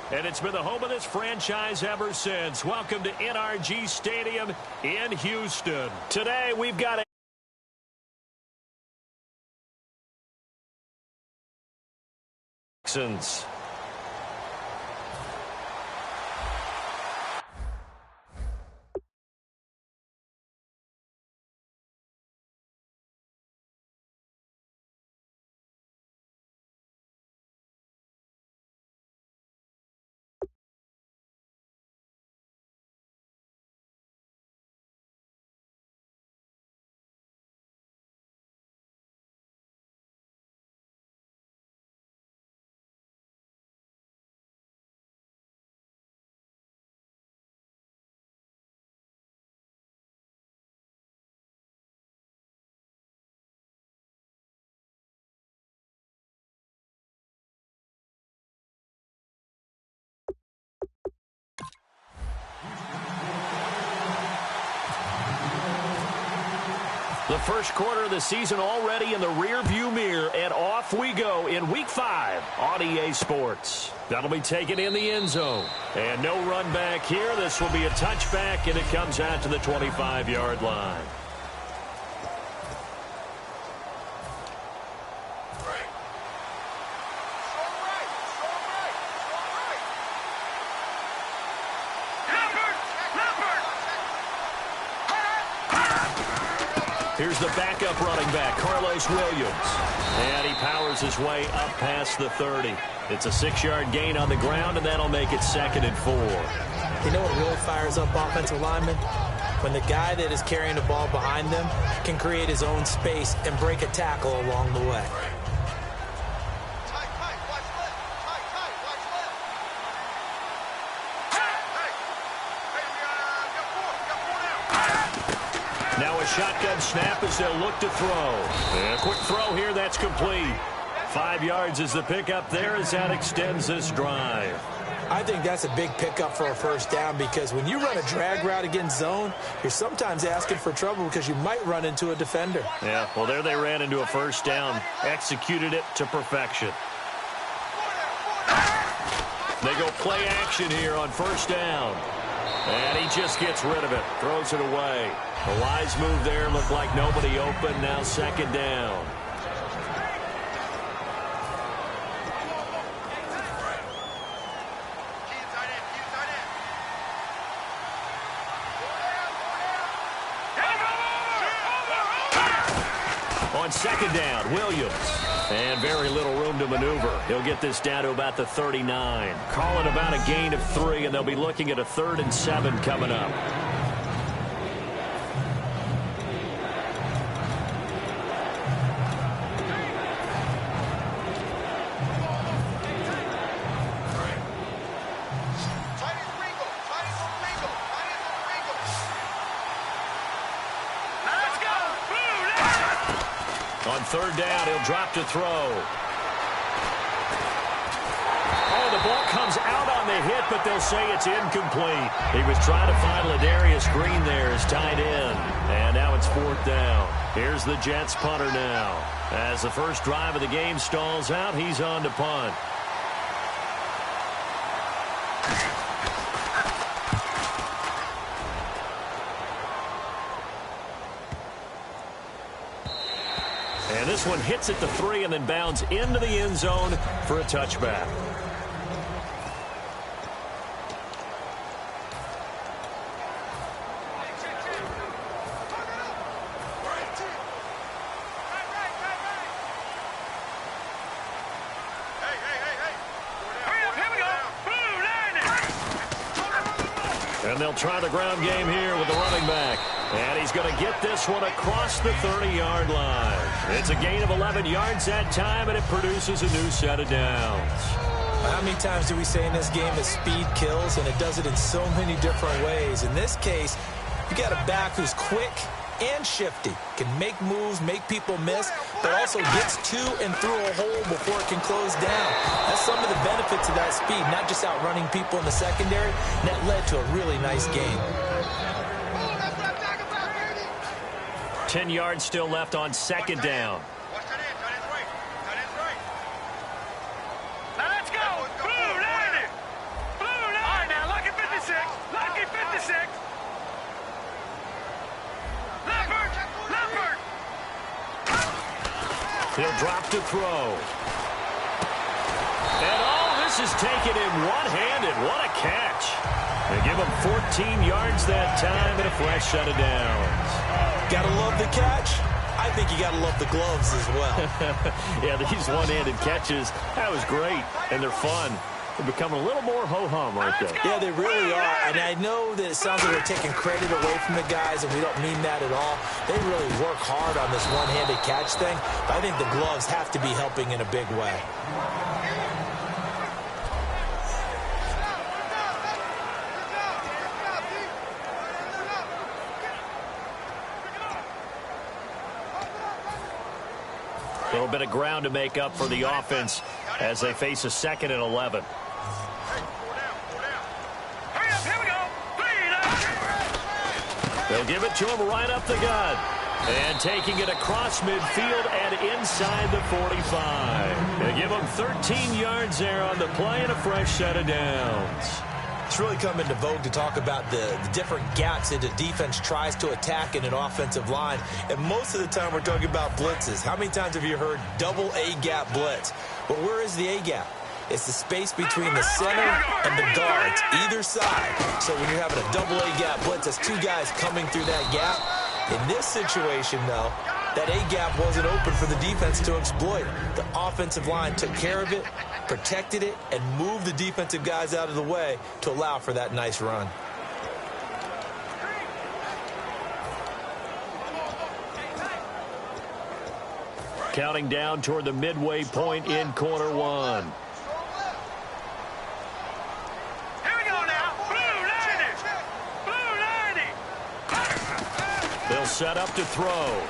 And it's been the home of this franchise ever since. Welcome to NRG Stadium in Houston. Today, we've got Texans. The first quarter of the season already in the rearview mirror, and off we go in Week 5 on EA Sports. That'll be taken in the end zone. And no run back here. This will be a touchback, and it comes out to the 25-yard line. Here's the backup running back, Carlos Williams. And he powers his way up past the 30. It's a 6-yard gain on the ground, and that'll make it 2nd and 4. You know what really fires up offensive linemen? When the guy that is carrying the ball behind them can create his own space and break a tackle along the way. Now a shotgun snap as they'll look to throw. And a quick throw here, that's complete. 5 yards is the pickup there as that extends this drive. I think that's a big pickup for a first down because when you run a drag route against zone, you're sometimes asking for trouble because you might run into a defender. Yeah, well, there they ran into a first down. Executed it to perfection. They go play action here on first down. And he just gets rid of it, throws it away. A wise move there, looked like nobody open, now 2nd down. On 2nd down, Williams. And very little room to maneuver. He'll get this down to about the 39. Call it about a gain of 3, and they'll be looking at a 3rd and 7 coming up. On 3rd down, he'll drop to throw. Oh, the ball comes out on the hit, but they'll say it's incomplete. He was trying to find Ladarius Green there as tight end. And now it's 4th down. Here's the Jets punter now. As the first drive of the game stalls out, he's on to punt. And this one hits at the 3 and then bounds into the end zone for a touchback. And they'll try the ground game here with the running back. And he's going to get this one across the 30-yard line. It's a gain of 11 yards that time, and it produces a new set of downs. How many times do we say in this game that speed kills, and it does it in so many different ways? In this case, you got a back who's quick and shifty, can make moves, make people miss, but also gets to and through a hole before it can close down. That's some of the benefits of that speed, not just outrunning people in the secondary, and that led to a really nice game. 10 yards still left on 2nd down. He'll drop to throw. And all this is taken in one-handed. What a catch. They give him 14 yards that time and a fresh set of downs. Gotta love the catch. I think you gotta love the gloves as well. Yeah, these one-handed catches, that was great, and they're fun. They're becoming a little more ho-hum, aren't they? Yeah, they really are. And I know that it sounds like we're taking credit away from the guys, and we don't mean that at all. They really work hard on this one-handed catch thing. But I think the gloves have to be helping in a big way. A little bit of ground to make up for the offense as they face a 2nd and 11. They'll give it to him right up the gut. And taking it across midfield and inside the 45. They give him 13 yards there on the play and a fresh set of downs. It's really come into vogue to talk about the different gaps that the defense tries to attack in an offensive line. And most of the time we're talking about blitzes. How many times have you heard double A-gap blitz? Well, where is the A-gap? It's the space between the center and the guards, either side. So when you're having a double A-gap blitz, that's two guys coming through that gap. In this situation, though, that A-gap wasn't open for the defense to exploit. The offensive line took care of it, protected it, and moved the defensive guys out of the way to allow for that nice run. Counting down toward the midway point in quarter one. Here we go now. Blue 90. They'll set up to throw.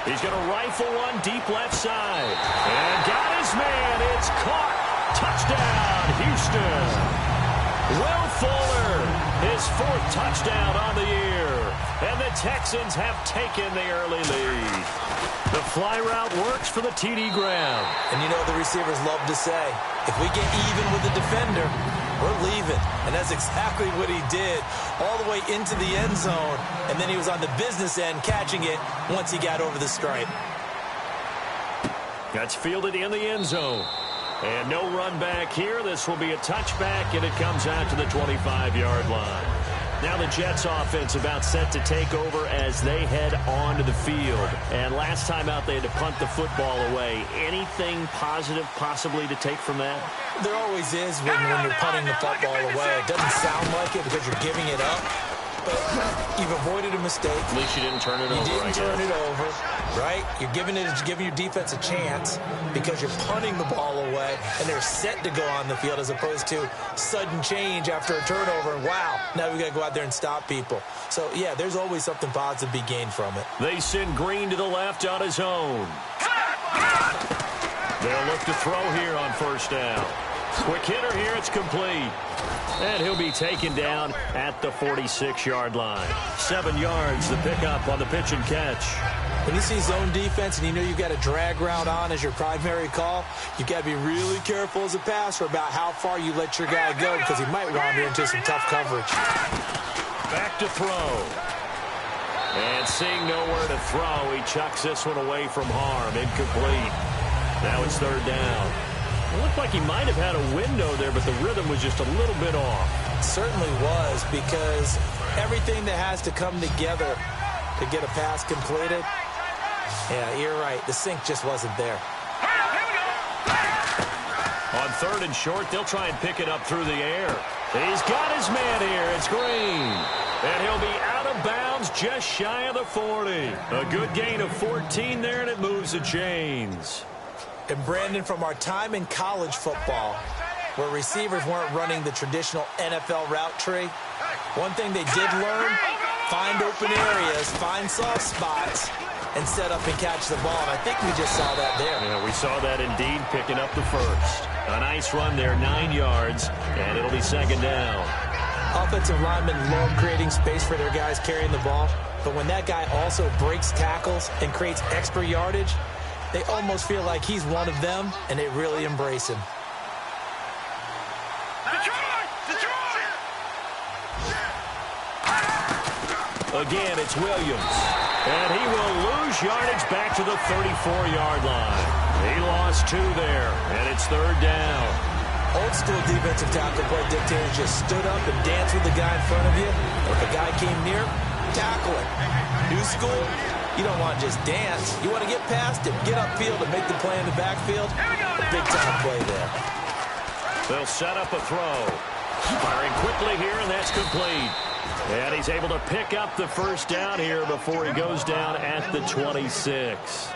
He's going to rifle one deep left side. And got his man. It's caught. Touchdown, Houston. Will Fuller, his 4th touchdown on the year. And the Texans have taken the early lead. The fly route works for the TD ground. And you know the receivers love to say, if we get even with the defender, we're leaving. And that's exactly what he did, all the way into the end zone. And then he was on the business end catching it once he got over the stripe. That's fielded in the end zone. And no run back here. This will be a touchback, and it comes out to the 25-yard line. Now the Jets offense about set to take over as they head onto the field. And last time out they had to punt the football away. Anything positive possibly to take from that? There always is when you're punting the football away. It doesn't sound like it because you're giving it up. But you've avoided a mistake. At least you didn't turn it over. You didn't turn it over, right? You're giving your defense a chance because you're punting the ball away, and they're set to go on the field as opposed to sudden change after a turnover. And wow, now we got to go out there and stop people. So, yeah, there's always something positive to be gained from it. They send Green to the left on his own. They'll look to throw here on first down. Quick hitter here, it's complete. And he'll be taken down at the 46-yard line. 7 yards, the pickup on the pitch and catch. When you see zone defense and you know you've got a drag route on as your primary call, you've got to be really careful as a passer about how far you let your guy go because he might wander into some tough coverage. Back to throw. And seeing nowhere to throw, he chucks this one away from harm. Incomplete. Now it's 3rd down. It looked like he might have had a window there, but the rhythm was just a little bit off. It certainly was, because everything that has to come together to get a pass completed, yeah, you're right. The sync just wasn't there. On 3rd and short, they'll try and pick it up through the air. He's got his man here. It's Green. And he'll be out of bounds just shy of the 40. A good gain of 14 there, and it moves the chains. And, Brandon, from our time in college football, where receivers weren't running the traditional NFL route tree, one thing they did learn, find open areas, find soft spots, and set up and catch the ball. And I think we just saw that there. Yeah, we saw that indeed, picking up the first. A nice run there, 9 yards, and it'll be 2nd down. Offensive linemen love creating space for their guys carrying the ball, but when that guy also breaks tackles and creates extra yardage, they almost feel like he's one of them, and they really embrace him. Again, it's Williams. And he will lose yardage back to the 34-yard line. He lost 2 there, and it's 3rd down. Old-school defensive tackle play dictators just stood up and danced with the guy in front of you. If a guy came near, tackle him. New school, you don't want to just dance. You want to get past him, get upfield, and make the play in the backfield. A big-time play there. They'll set up a throw. Firing quickly here, and that's complete. And he's able to pick up the 1st down here before he goes down at the 26.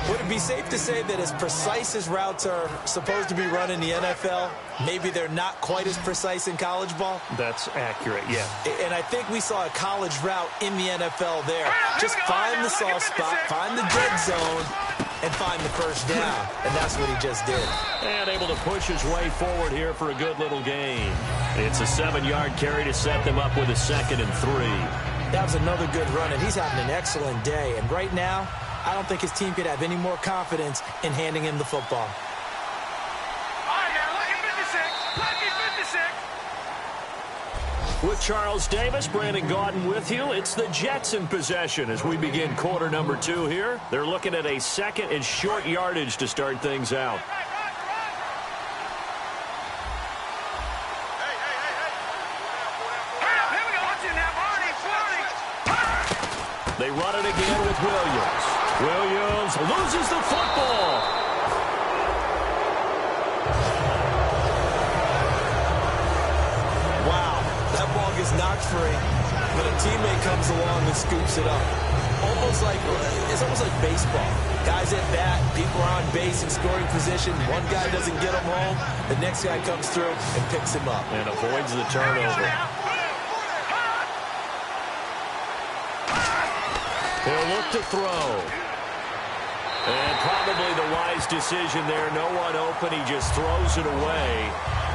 Would it be safe to say that as precise as routes are supposed to be run in the NFL, maybe they're not quite as precise in college ball? That's accurate, yeah. And I think we saw a college route in the NFL there. Just find the soft spot, find the dead zone, and find the 1st down. And that's what he just did. And able to push his way forward here for a good little gain. It's a 7-yard carry to set them up with a 2nd and 3. That was another good run, and he's having an excellent day. And right now, I don't think his team could have any more confidence in handing him the football. All right, now, lucky 56. Lucky 56. With Charles Davis, Brandon Gaudin with you. It's the Jets in possession as we begin quarter number 2 here. They're looking at a 2nd and short yardage to start things out. They run it again with Williams. Williams loses the football. Wow, that ball gets knocked free, but a teammate comes along and scoops it up. It's almost like baseball. Guys at bat, people are on base in scoring position. One guy doesn't get him home. The next guy comes through and picks him up. And avoids the turnover. He'll look to throw. And probably the wise decision there. No one open. He just throws it away.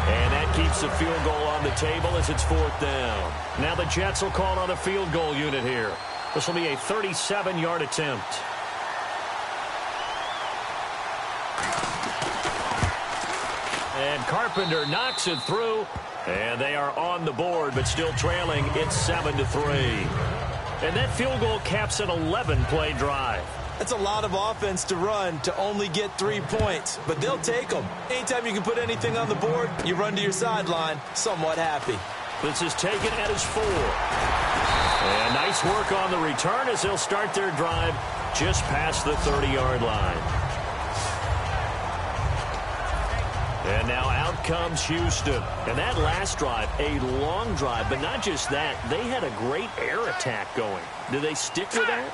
And that keeps the field goal on the table as it's 4th down. Now the Jets will call on a field goal unit here. This will be a 37-yard attempt. And Carpenter knocks it through. And they are on the board, but still trailing. It's 7-3. And that field goal caps an 11-play drive. That's a lot of offense to run to only get 3 points, but they'll take them. Anytime you can put anything on the board, you run to your sideline somewhat happy. This is taken at his 4. And nice work on the return as they'll start their drive just past the 30-yard line. And now out comes Houston. And that last drive, a long drive, but not just that. They had a great air attack going. Do they stick with that?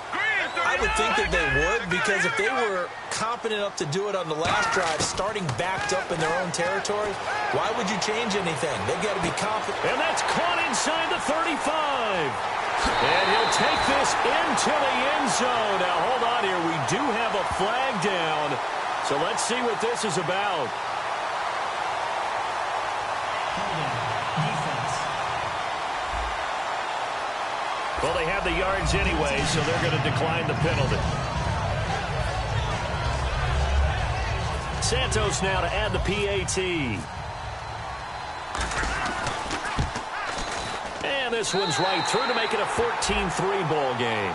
I would think that they would, because if they were confident enough to do it on the last drive, starting backed up in their own territory, why would you change anything? They've got to be confident. And that's caught inside the 35. And he'll take this into the end zone. Now, hold on here. We do have a flag down. So let's see what this is about. Well, they have the yards anyway, so they're going to decline the penalty. Santos now to add the PAT. And this one's right through to make it a 14-3 ball game.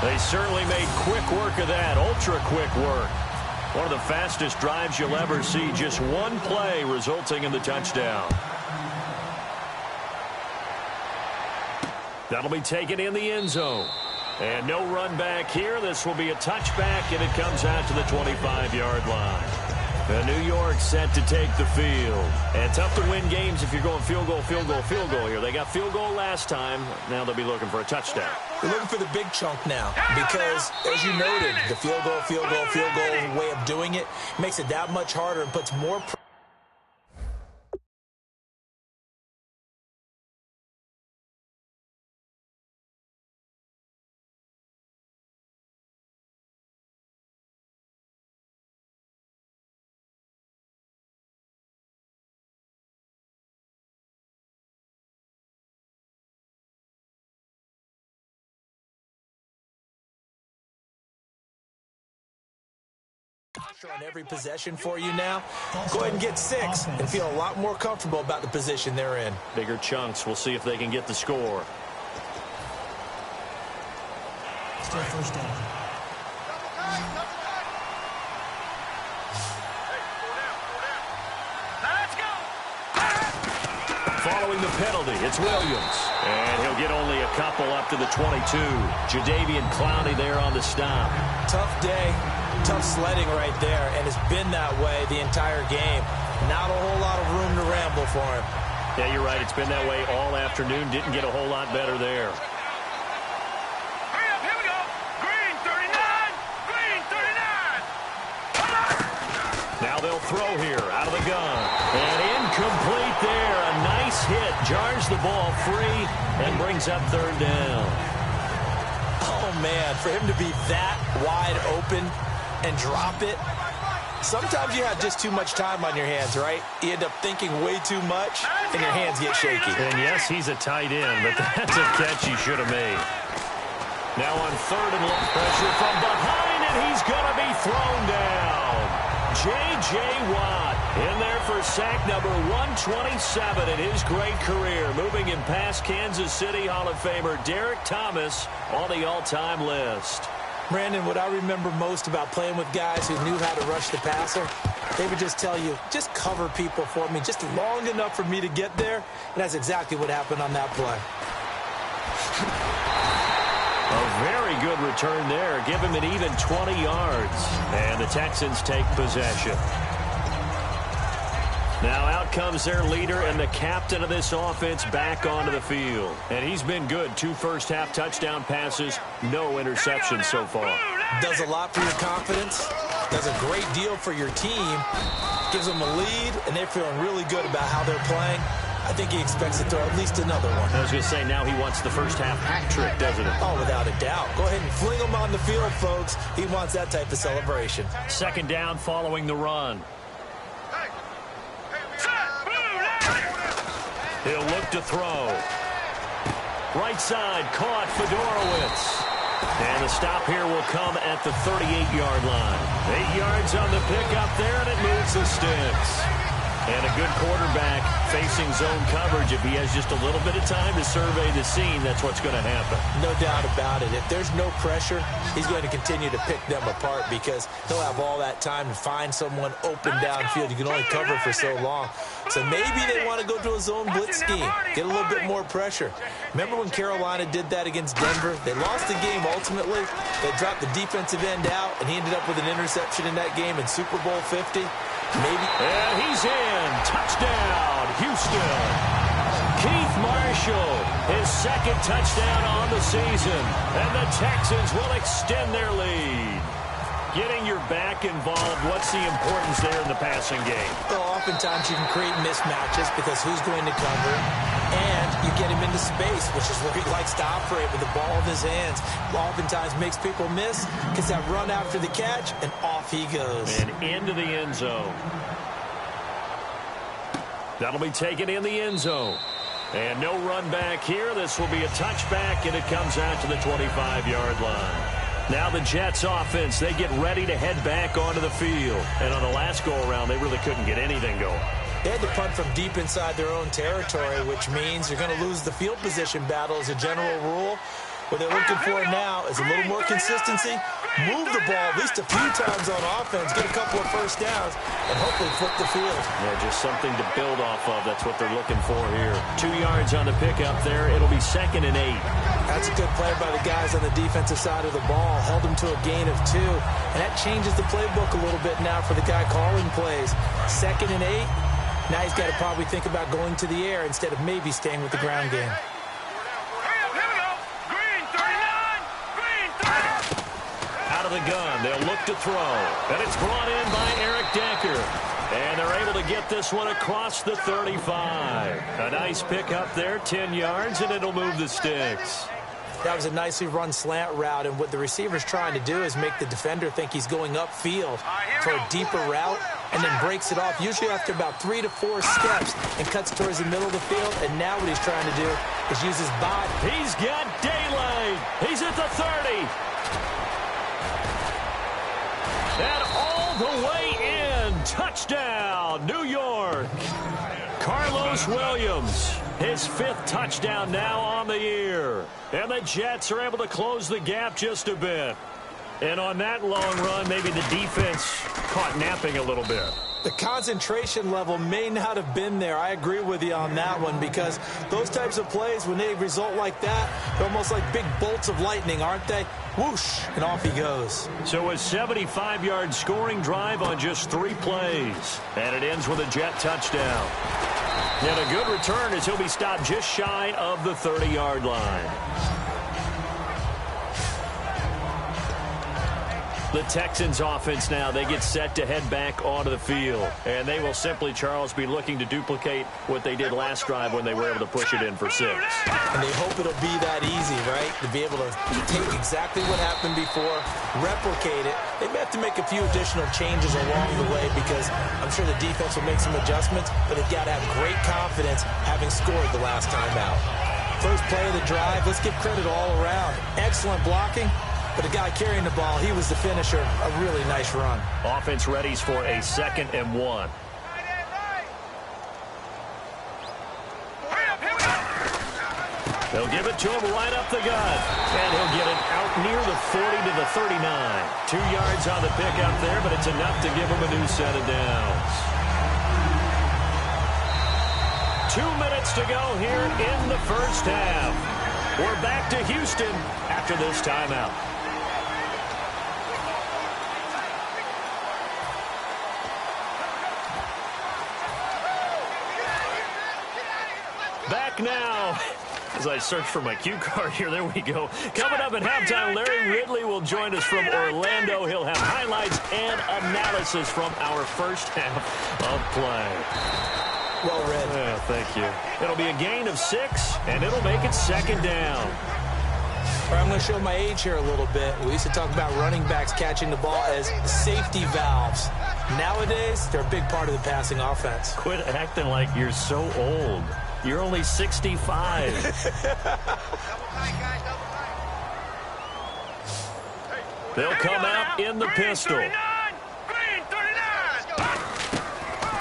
They certainly made quick work of that, ultra-quick work. One of the fastest drives you'll ever see, just one play resulting in the touchdown. That'll be taken in the end zone. And no run back here. This will be a touchback, and it comes out to the 25-yard line. And New York set to take the field. And tough to win games if you're going field goal, field goal, field goal here. They got field goal last time. Now they'll be looking for a touchdown. They're looking for the big chunk now because, as you noted, the field goal way of doing it makes it that much harder and puts more pressure. On every possession for you now, go ahead and get 6 and feel a lot more comfortable about the position they're in. Bigger chunks. We'll see if they can get the score. Still first down. Following the penalty, it's Williams. And he'll get only a couple up to the 22. Jadeveon Clowney there on the stop. Tough day. Tough sledding right there, and it's been that way the entire game. Not a whole lot of room to ramble for him. Yeah, you're right. It's been that way all afternoon. Didn't get a whole lot better there. Hurry up, here we go. Green 39. Green 39. Now they'll throw here out of the gun. And incomplete there. A nice hit. Jars the ball free and brings up third down. Oh, man, for him to be that wide open and drop it. Sometimes you have just too much time on your hands, right? You end up thinking way too much, and your hands get shaky. And yes, he's a tight end, but that's a catch he should have made. Now on third and long, pressure from behind, and he's going to be thrown down. J.J. Watt in there for sack number 127 in his great career. Moving him past Kansas City Hall of Famer Derek Thomas on the all-time list. Brandon, what I remember most about playing with guys who knew how to rush the passer, they would just tell you, just cover people for me, just long enough for me to get there. And that's exactly what happened on that play. A very good return there. Give him an even 20 yards. And the Texans take possession. Now out comes their leader and the captain of this offense back onto the field. And he's been good. 2 first-half touchdown passes, no interceptions so far. Does a lot for your confidence. Does a great deal for your team. Gives them a lead, and they're feeling really good about how they're playing. I think he expects to throw at least another one. I was going to say, now he wants the first-half hat trick, doesn't he? Oh, without a doubt. Go ahead and fling him on the field, folks. He wants that type of celebration. Second down following the run. He'll look to throw. Right side, caught Fedorowicz. And the stop here will come at the 38-yard line. 8 yards on the pickup there, and it moves the sticks. And a good quarterback facing zone coverage. If he has just a little bit of time to survey the scene, that's what's going to happen. No doubt about it. If there's no pressure, he's going to continue to pick them apart because he'll have all that time to find someone open downfield. You can only cover for so long. So maybe they want to go to a zone blitz scheme, get a little bit more pressure. Remember when Carolina did that against Denver? They lost the game ultimately. They dropped the defensive end out, and he ended up with an interception in that game in Super Bowl 50. Maybe. And he's in. Touchdown, Houston. Keith Marshall, his second touchdown on the season. And the Texans will extend their lead. Getting your back involved, what's the importance there in the passing game? Well, oftentimes you can create mismatches because who's going to cover, and you get him into space, which is where he likes to operate with the ball in his hands. Oftentimes makes people miss, gets that run after the catch, and off he goes. And into the end zone. That'll be taken in the end zone. And no run back here. This will be a touchback, and it comes out to the 25-yard line. Now the Jets offense, they get ready to head back onto the field. And on the last go-around, they really couldn't get anything going. They had to punt from deep inside their own territory, which means you're going to lose the field position battle as a general rule. What they're looking for now is a little more consistency, move the ball at least a few times on offense, get a couple of first downs, and hopefully flip the field. Yeah, just something to build off of. That's what they're looking for here. 2 yards on the pickup there. It'll be 2nd and 8. That's a good play by the guys on the defensive side of the ball. Held them to a gain of 2. And that changes the playbook a little bit now for the guy calling plays. 2nd and 8. Now he's got to probably think about going to the air instead of maybe staying with the ground game. Out of the gun, they'll look to throw. And it's brought in by Eric Decker. And they're able to get this one across the 35. A nice pickup there, 10 yards, and it'll move the sticks. That was a nicely run slant route, and what the receiver's trying to do is make the defender think he's going upfield for a deeper route, and then breaks it off, usually after about 3 to 4 steps, and cuts towards the middle of the field. And now what he's trying to do is use his body. He's got daylight. He's at the 30. And all all the way in. Touchdown, New York. Carlos Williams, his 5th touchdown now on the year. And the Jets are able to close the gap just a bit. And on that long run, maybe the defense caught napping a little bit. The concentration level may not have been there. I agree with you on that one, because those types of plays, when they result like that, they're almost like big bolts of lightning, aren't they? Whoosh, and off he goes. So a 75-yard scoring drive on just 3 plays. And it ends with a Jet touchdown. And a good return as he'll be stopped just shy of the 30-yard line. The Texans offense now, they get set to head back onto the field. And they will simply, Charles, be looking to duplicate what they did last drive when they were able to push it in for 6. And they hope it'll be that easy, right? To be able to take exactly what happened before, replicate it. They may have to make a few additional changes along the way, because I'm sure the defense will make some adjustments, but they've got to have great confidence having scored the last time out. First play of the drive, let's give credit all around. Excellent blocking. But the guy carrying the ball, he was the finisher. A really nice run. Offense readies for a 2nd and 1. They'll give it to him right up the gut. And he'll get it out near the 40 to the 39. 2 yards on the pickup there, but it's enough to give him a new set of downs. 2 minutes to go here in the first half. We're back to Houston after this timeout. Back now. As I search for my cue card here, there we go. Coming up at halftime, Larry Ridley will join us from Orlando. He'll have highlights and analysis from our first half of play. Well read. Yeah, thank you. It'll be a gain of 6, and it'll make it 2nd down. I'm going to show my age here a little bit. We used to talk about running backs catching the ball as safety valves. Nowadays, they're a big part of the passing offense. Quit acting like you're so old. You're only 65. They'll come out in the pistol.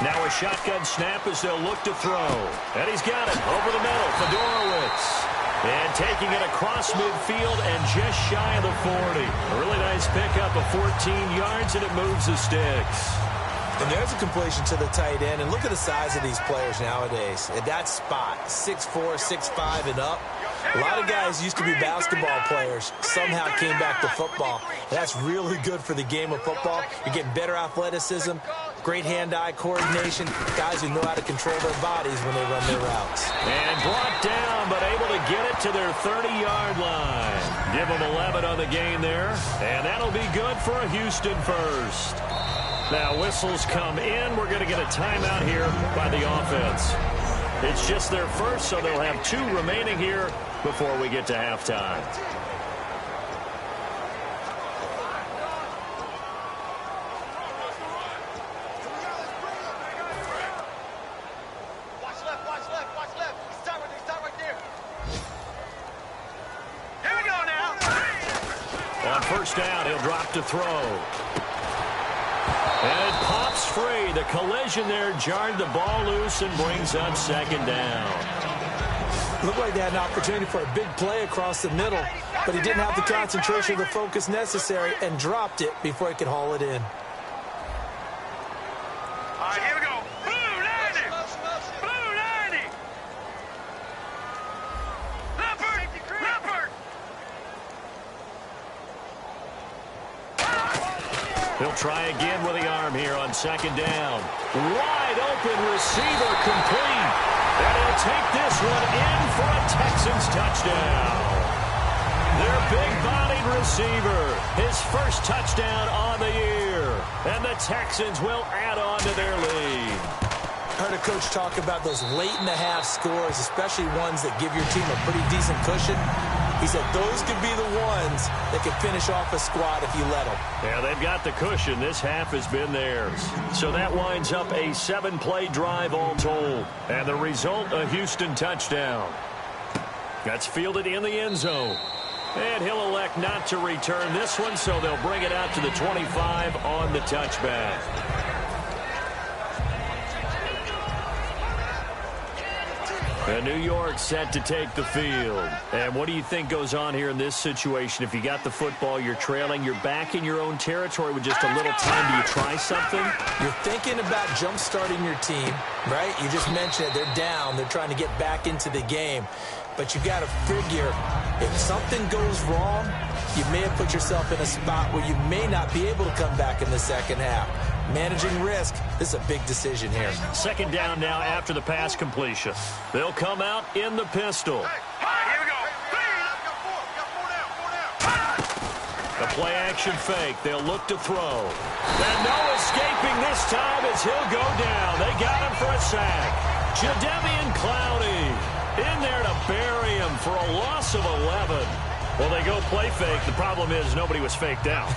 Now a shotgun snap as they'll look to throw. And he's got it over the middle. Fedorowicz. And taking it across midfield and just shy of the 40. A really nice pickup of 14 yards, and it moves the sticks. And there's a completion to the tight end. And look at the size of these players nowadays. At that spot, 6'4", 6'5", and up. A lot of guys used to be basketball players. Somehow came back to football. And that's really good for the game of football. You're getting better athleticism, great hand-eye coordination, guys who know how to control their bodies when they run their routes. And brought down, but able to get it to their 30-yard line. Give them 11 on the gain there. And that'll be good for a Houston first. Now whistles come in. We're going to get a timeout here by the offense. It's just their first, so they'll have 2 remaining here before we get to halftime. Watch left. Start right there. Here we go now. On first down, he'll drop to throw. And it pops free. The collision there jarred the ball loose and brings up 2nd down. Looked like they had an opportunity for a big play across the middle, but he didn't have the concentration or the focus necessary and dropped it before he could haul it in. All right, here we go. Blue 90. Blue 90. Leopard. He'll try again with the arm here on 2nd down. Wide open receiver complete. And he'll take this one in for a Texans touchdown. Their big-bodied receiver, his first touchdown on the year. And the Texans will add on to their lead. I heard a coach talk about those late-in-the-half scores, especially ones that give your team a pretty decent cushion. He said those could be the ones that can finish off a squad if you let them. Yeah, they've got the cushion. This half has been theirs. So that winds up a 7-play drive all told. And the result, a Houston touchdown. That's fielded in the end zone. And he'll elect not to return this one, so they'll bring it out to the 25 on the touchback. And New York set to take the field. And what do you think goes on here in this situation? If you got the football, you're trailing, you're back in your own territory with just a little time. Do you try something? You're thinking about jump-starting your team, right? You just mentioned it. They're down. They're trying to get back into the game. But you got to figure, if something goes wrong, you may have put yourself in a spot where you may not be able to come back in the second half. Managing risk, this is a big decision here. Second down now after the pass completion. They'll come out in the pistol. Here we go. The play action fake. They'll look to throw. And no escaping this time as he'll go down. They got him for a sack. Jadeveon Clowney in there to bury him for a loss of 11. Well, they go play fake. The problem is nobody was faked out.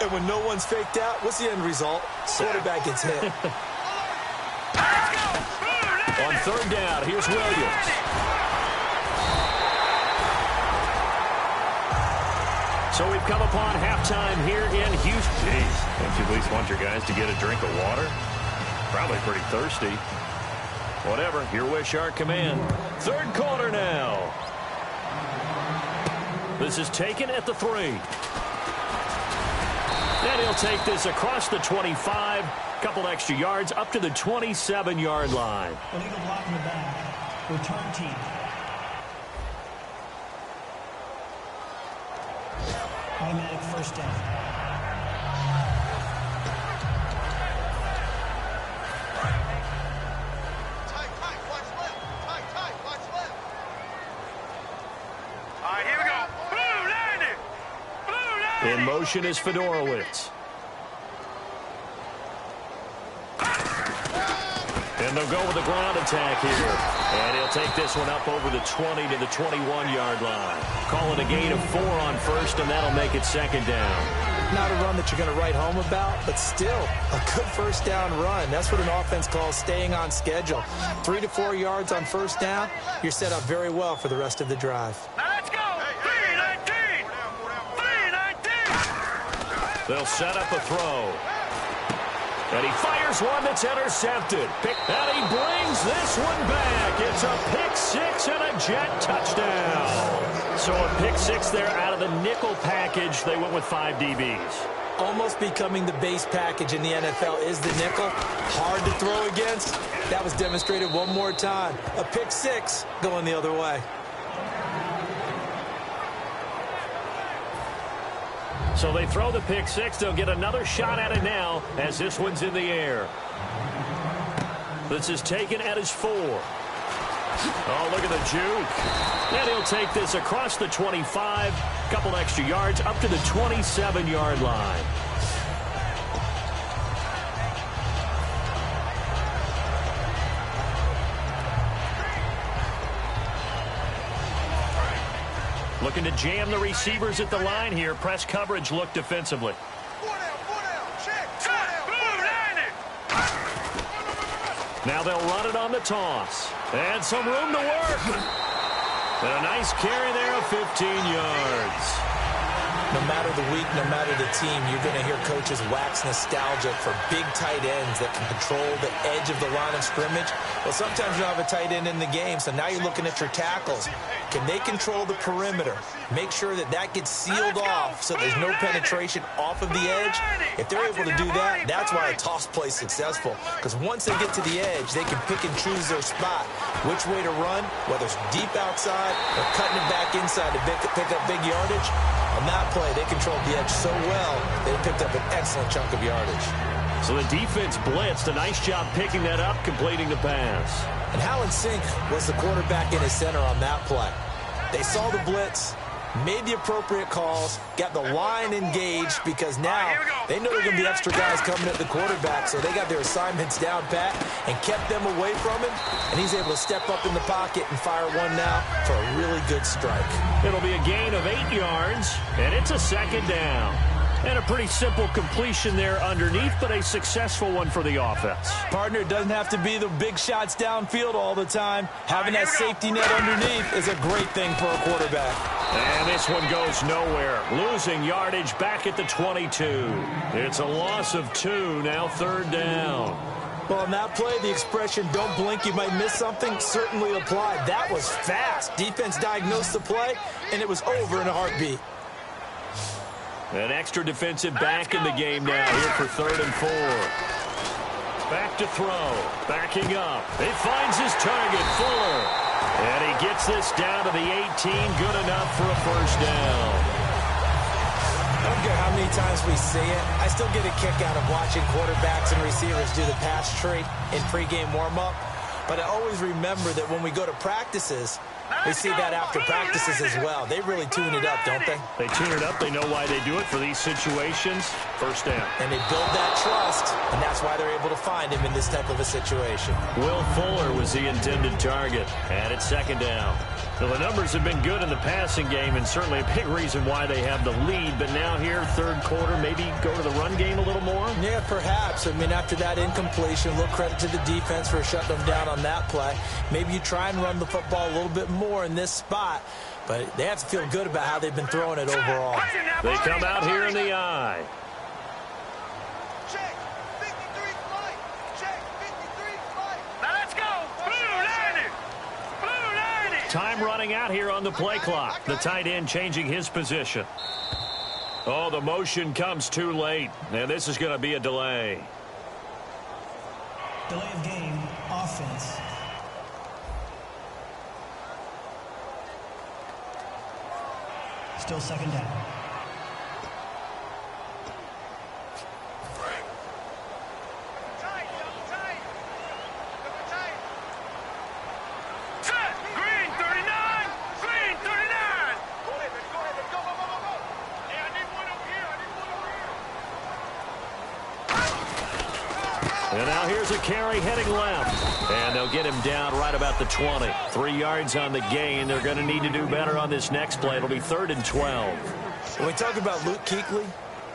And when no one's faked out, what's the end result? Quarterback gets hit. On third down, here's Williams. So we've come upon halftime here in Houston. Jeez, don't you at least want your guys to get a drink of water? Probably pretty thirsty. Whatever, your wish, our command. Third quarter now. This is taken at the 3. And he'll take this across the 25. Couple extra yards up to the 27-yard line. Illegal block in the back. Return team. Automatic first down. In motion is Fedorowicz. And they'll go with the ground attack here. And he'll take this one up over the 20 to the 21-yard line. Call it a gain of 4 on first, and that'll make it second down. Not a run that you're going to write home about, but still a good first down run. That's what an offense calls staying on schedule. 3 to 4 yards on first down, you're set up very well for the rest of the drive. They'll set up a throw. And he fires one that's intercepted. And he brings this one back. It's a pick 6 and a jet touchdown. So a pick 6 there out of the nickel package. They went with 5 DBs. Almost becoming the base package in the NFL is the nickel. Hard to throw against. That was demonstrated one more time. A pick 6 going the other way. So they throw the pick 6. They'll get another shot at it now as this one's in the air. This is taken at his 4. Oh, look at the juke. And he'll take this across the 25. Couple extra yards up to the 27-yard line. Looking to jam the receivers at the line here. Press coverage look defensively. Now they'll run it on the toss. And some room to work. And a nice carry there of 15 yards. No matter the week, no matter the team, you're going to hear coaches wax nostalgia for big tight ends that can control the edge of the line of scrimmage. Well, sometimes you don't have a tight end in the game, so now you're looking at your tackles. Can they control the perimeter? Make sure that that gets sealed off so there's no penetration off of the edge. If they're able to do that, that's why a toss play is successful. Because once they get to the edge, they can pick and choose their spot. Which way to run, whether it's deep outside or cutting it back inside to pick up big yardage. On that play, they controlled the edge so well, they picked up an excellent chunk of yardage. So the defense blitzed. A nice job picking that up, completing the pass. And Hallen Sink was the quarterback in his center on that play. They saw the blitz, made the appropriate calls, got the line engaged because now they know there are going to be extra guys coming at the quarterback, so they got their assignments down pat and kept them away from him, and he's able to step up in the pocket and fire one now for a really good strike. It'll be a gain of 8 yards, and it's a second down. And a pretty simple completion there underneath, but a successful one for the offense. Partner, it doesn't have to be the big shots downfield all the time. Having that safety net underneath is a great thing for a quarterback. And this one goes nowhere. Losing yardage back at the 22. It's a loss of 2, now 3rd down. Well, on that play, the expression, don't blink, you might miss something, certainly applied. That was fast. Defense diagnosed the play, and it was over in a heartbeat. An extra defensive back in the game now here for 3rd and 4. Back to throw. Backing up. It finds his target, Fuller. And he gets this down to the 18. Good enough for a 1st down. I don't care how many times we see it. I still get a kick out of watching quarterbacks and receivers do the pass tree in pregame warm-up. But I always remember that when we go to practices, we see that after practices as well. They really tune it up, don't they? They tune it up. They know why they do it for these situations. 1st down. And they build that trust, and that's why they're able to find him in this type of a situation. Will Fuller was the intended target. And it's 2nd down. Well, the numbers have been good in the passing game, and certainly a big reason why they have the lead. But now here, 3rd quarter, maybe go to the run game a little more? Yeah, perhaps. I mean, after that incompletion, a little credit to the defense for shutting them down on that play. Maybe you try and run the football a little bit more in this spot, but they have to feel good about how they've been throwing it overall. They come out here in the eye. Check. 53 flight. Check. 53 flight. Now let's go. Blue 90. Blue 90. Time running out here on the play clock. The tight end changing his position. Oh, the motion comes too late. And this is going to be a delay. Delay of game, offense. Still 2nd down. Set. Green 39. Green 39. Go ahead. Let's go. Go. Hey, I need one over here. And now here's a carry heading left. And they'll get him down right about the 20. 3 yards on the gain. They're going to need to do better on this next play. It'll be 3rd and 12. When we talk about Luke Kuechly,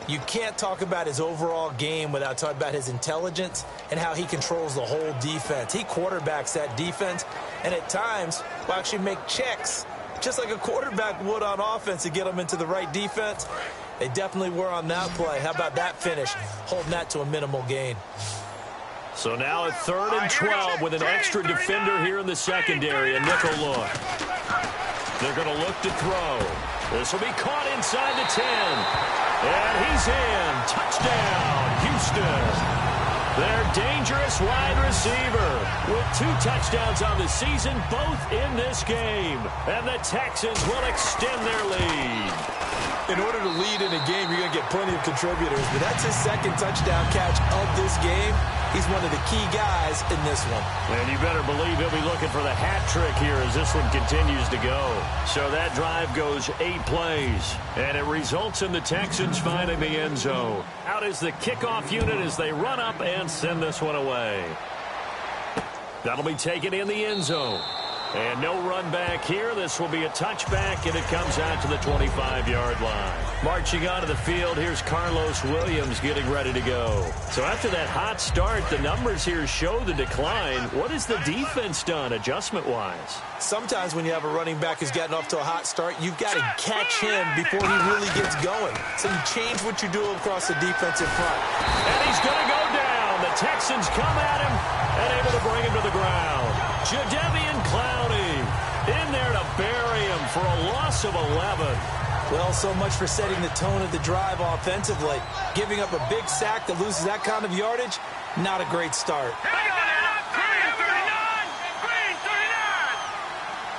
you can't talk about his overall game without talking about his intelligence and how he controls the whole defense. He quarterbacks that defense, and at times will actually make checks, just like a quarterback would on offense to get them into the right defense. They definitely were on that play. How about that finish, holding that to a minimal gain? So now at 3rd and 12 with an extra defender here in the secondary, a nickel look. They're going to look to throw. This will be caught inside the 10. And he's in. Touchdown, Houston. Their dangerous wide receiver with 2 touchdowns on the season, both in this game. And the Texans will extend their lead. In order to lead in a game, you're going to get plenty of contributors, but that's his 2nd touchdown catch of this game. He's one of the key guys in this one. And you better believe he'll be looking for the hat trick here as this one continues to go. So that drive goes 8 plays, and it results in the Texans finding the end zone. Out is the kickoff unit as they run up and send this one away. That'll be taken in the end zone. And no run back here. This will be a touchback, and it comes out to the 25-yard line. Marching onto the field, here's Carlos Williams getting ready to go. So after that hot start, the numbers here show the decline. What has the defense done adjustment-wise? Sometimes when you have a running back who's gotten off to a hot start, you've got to catch him before he really gets going. So you change what you do across the defensive front. And he's going to go down. The Texans come at him and able to bring him to the ground. Jadeveon Clowney in there to bury him for a loss of 11. Well, so much for setting the tone of the drive offensively. Giving up a big sack that loses that kind of yardage, not a great start.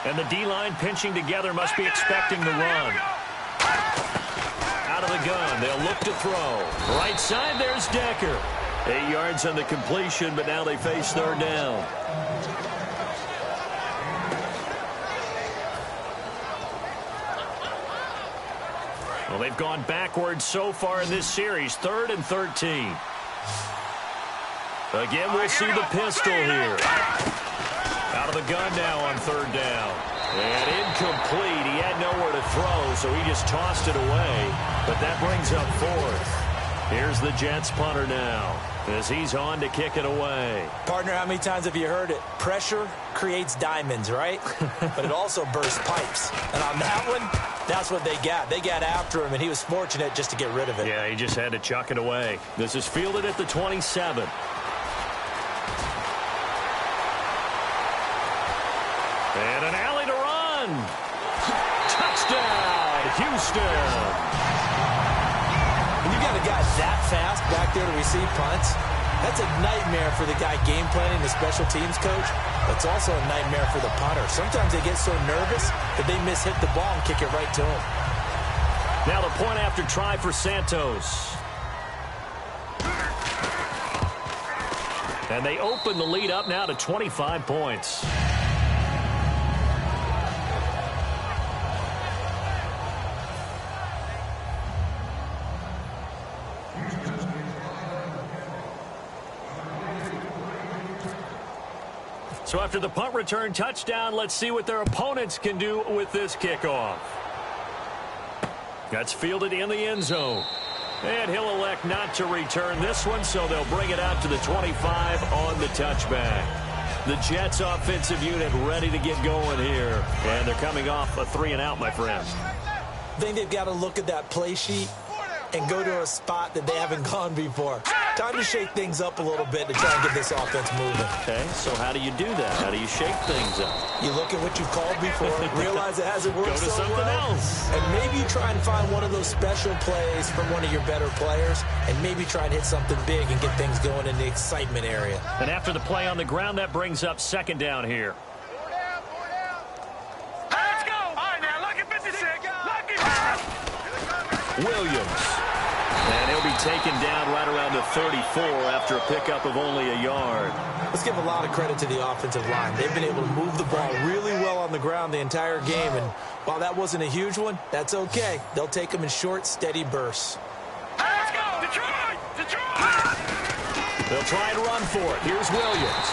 And the D-line pinching together must be expecting the run. Out of the gun, they'll look to throw. Right side, there's Decker. 8 yards on the completion, but now they face 3rd down. Well, they've gone backwards so far in this series, 3rd and 13. Again, we'll see the pistol here. Out of the gun now on 3rd down. And incomplete. He had nowhere to throw, so he just tossed it away. But that brings up fourth. Here's the Jets punter now as he's on to kick it away. Partner, how many times have you heard it? Pressure creates diamonds, right? But it also bursts pipes. And on that one, that's what they got. They got after him, and he was fortunate just to get rid of it. Yeah, he just had to chuck it away. This is fielded at the 27. And an alley to run. Touchdown, Houston. When you got a guy that fast back there to receive punts, that's a nightmare for the guy game planning, the special teams coach. It's also a nightmare for the punter. Sometimes they get so nervous that they hit the ball and kick it right to him. Now the point after try for Santos. And they open the lead up now to 25 points. So after the punt return touchdown, let's see what their opponents can do with this kickoff. That's fielded in the end zone. And he'll elect not to return this one, so they'll bring it out to the 25 on the touchback. The Jets offensive unit ready to get going here. And they're coming off a 3-and-out, my friends. I think they've got to look at that play sheet and go to a spot that they haven't gone before. Time to shake things up a little bit to try and get this offense moving. Okay, so how do you do that? How do you shake things up? You look at what you've called before, realize it hasn't worked so so something well, else. and maybe you try and find one of those special plays from one of your better players, and maybe try and hit something big and get things going in the excitement area. And after the play on the ground, that brings up second down here. Let's go. All right, now, look at 56. Williams. And he'll be taken down right around the 34 after a pickup of only a yard. Let's give a lot of credit to the offensive line. They've been able to move the ball really well on the ground the entire game, and while that wasn't a huge one, that's okay. They'll take them in short, steady bursts. Let's go. Detroit. Detroit. They'll try and run for it. Here's Williams.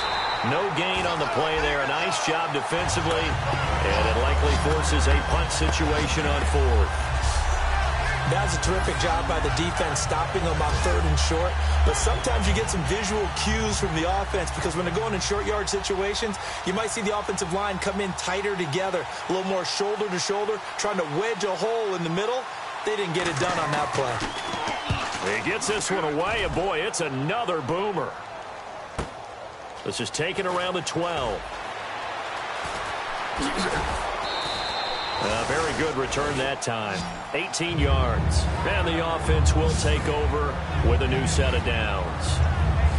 No gain on the play there. A nice job defensively, and it likely forces a punt situation on fourth. That was a terrific job by the defense stopping them on third and short. But sometimes you get some visual cues from the offense because when they're going in short yard situations, you might see the offensive line come in tighter together, a little more shoulder to shoulder, trying to wedge a hole in the middle. They didn't get it done on that play. He gets this one away, and boy, it's another boomer. This is taken around the 12. A very good return that time. 18 yards. And the offense will take over with a new set of downs.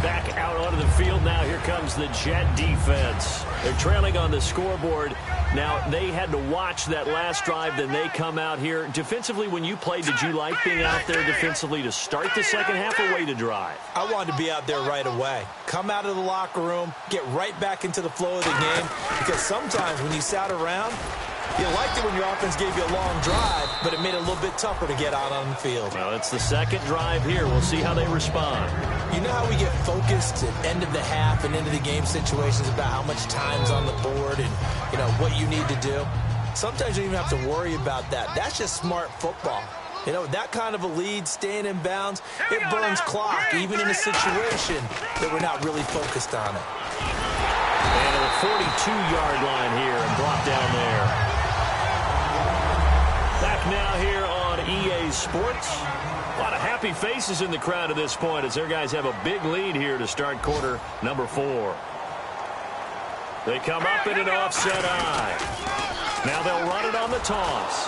Back out onto the field now. Here comes the Jet defense. They're trailing on the scoreboard. Now, they had to watch that last drive, then they come out here. Defensively, when you played, did you like being out there defensively to start the second half or wait to drive? I wanted to be out there right away. Come out of the locker room, get right back into the flow of the game. Because sometimes when you sat around, you liked it when your offense gave you a long drive, but it made it a little bit tougher to get out on the field. Well, it's the second drive here. We'll see how they respond. You know how we get focused at end of the half and into the game situations about how much time's on the board and, you know, what you need to do? Sometimes you don't even have to worry about that. That's just smart football. You know, that kind of a lead, staying in bounds, it burns clock, even in a situation that we're not really focused on it. And a 42-yard line here and brought down there. Back now here on EA Sports. A lot of happy faces in the crowd at this point as their guys have a big lead here to start quarter number 4. They come up in an offset eye. Now they'll run it on the toss.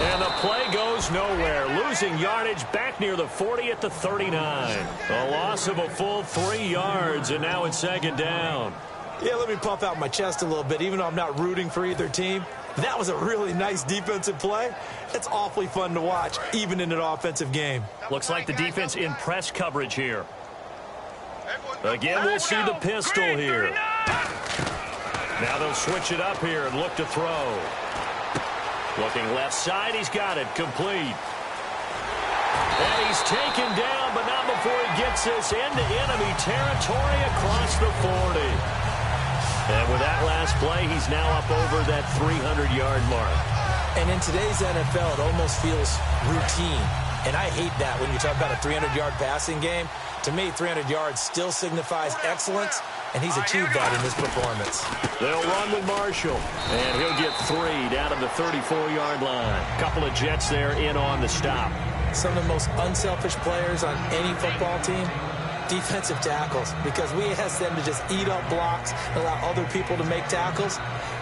And the play goes nowhere. Losing yardage back near the 40 at the 39. A loss of a full 3 yards, and now it's second down. Yeah, let me puff out my chest a little bit, even though I'm not rooting for either team. That was a really nice defensive play. It's awfully fun to watch, even in an offensive game. Looks like the defense in press coverage here. Again, we'll see the pistol here. Now they'll switch it up here and look to throw. Looking left side, he's got it, complete. And he's taken down, but not before he gets this into enemy territory across the 40. And with that last play, he's now up over that 300-yard mark. And in today's NFL, it almost feels routine. And I hate that when you talk about a 300-yard passing game. To me, 300 yards still signifies excellence, and he's achieved that in this performance. They'll run with Marshall, and he'll get 3 down to the 34-yard line. Couple of Jets there in on the stop. Some of the most unselfish players on any football team, defensive tackles, because we ask them to just eat up blocks, allow other people to make tackles.